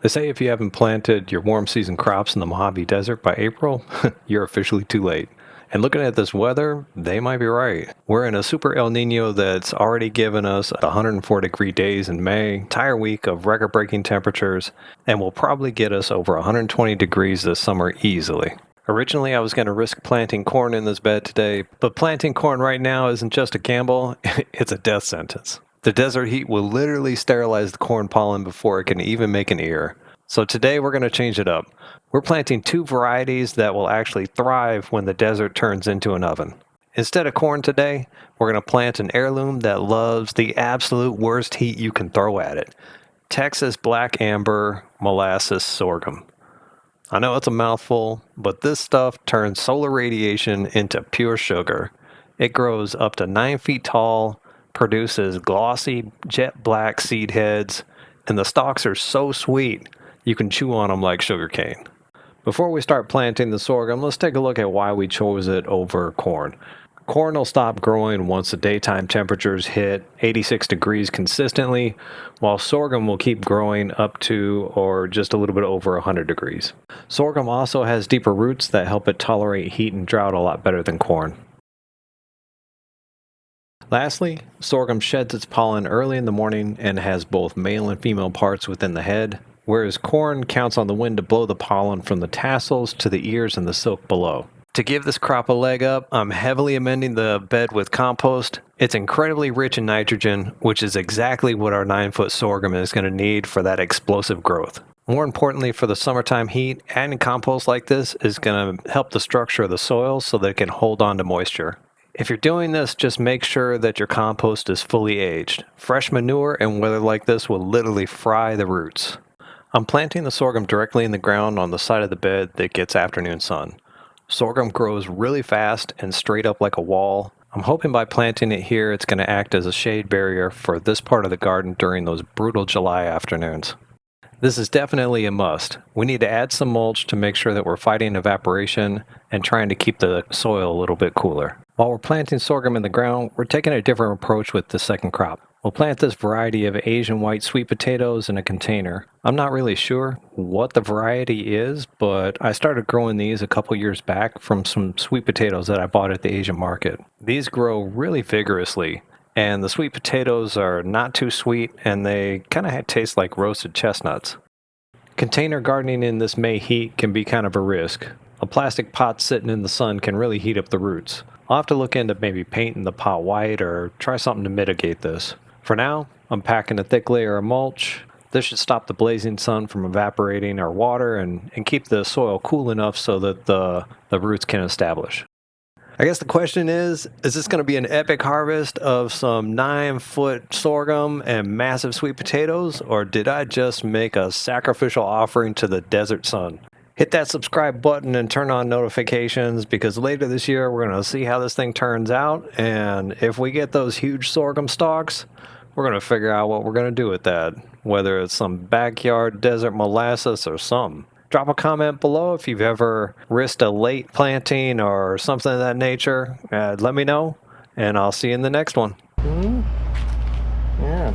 They say if you haven't planted your warm season crops in the Mojave Desert by April, you're officially too late. And looking at this weather, they might be right. We're in a super El Nino that's already given us 104-degree days in May, entire week of record-breaking temperatures, and will probably get us over 120 degrees this summer easily. Originally, I was going to risk planting corn in this bed today, but planting corn right now isn't just a gamble, it's a death sentence. The desert heat will literally sterilize the corn pollen before it can even make an ear. So today we're going to change it up. We're planting two varieties that will actually thrive when the desert turns into an oven. Instead of corn today, we're going to plant an heirloom that loves the absolute worst heat you can throw at it. Texas black amber molasses sorghum. I know it's a mouthful, but this stuff turns solar radiation into pure sugar. It grows up to 9 feet tall, produces glossy jet black seed heads, and the stalks are so sweet you can chew on them like sugar cane. Before we start planting the sorghum, let's take a look at why we chose it over corn. Corn will stop growing once the daytime temperatures hit 86 degrees consistently, while sorghum will keep growing up to or just a little bit over 100 degrees. Sorghum also has deeper roots that help it tolerate heat and drought a lot better than corn. Lastly, sorghum sheds its pollen early in the morning and has both male and female parts within the head, whereas corn counts on the wind to blow the pollen from the tassels to the ears and the silk below. To give this crop a leg up, I'm heavily amending the bed with compost. It's incredibly rich in nitrogen, which is exactly what our 9-foot sorghum is going to need for that explosive growth. More importantly, for the summertime heat, adding compost like this is going to help the structure of the soil so that it can hold on to moisture. If you're doing this, just make sure that your compost is fully aged. Fresh manure and weather like this will literally fry the roots. I'm planting the sorghum directly in the ground on the side of the bed that gets afternoon sun. Sorghum grows really fast and straight up like a wall. I'm hoping by planting it here, it's going to act as a shade barrier for this part of the garden during those brutal July afternoons. This is definitely a must. We need to add some mulch to make sure that we're fighting evaporation and trying to keep the soil a little bit cooler. While we're planting sorghum in the ground, we're taking a different approach with the second crop. We'll plant this variety of Asian white sweet potatoes in a container. I'm not really sure what the variety is, but I started growing these a couple years back from some sweet potatoes that I bought at the Asian market. These grow really vigorously, and the sweet potatoes are not too sweet, and they kind of taste like roasted chestnuts. Container gardening in this May heat can be kind of a risk. A plastic pot sitting in the sun can really heat up the roots. I'll have to look into maybe painting the pot white or try something to mitigate this. For now, I'm packing a thick layer of mulch. This should stop the blazing sun from evaporating our water and keep the soil cool enough so that the roots can establish. I guess the question is this going to be an epic harvest of some 9-foot sorghum and massive sweet potatoes, or did I just make a sacrificial offering to the desert sun? Hit that subscribe button and turn on notifications, because later this year we're going to see how this thing turns out, and if we get those huge sorghum stalks, we're going to figure out what we're going to do with that, whether it's some backyard desert molasses or something. Drop a comment below if you've ever risked a late planting or something of that nature. Let me know, and I'll see you in the next one. Yeah.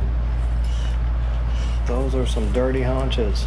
Those are some dirty haunches.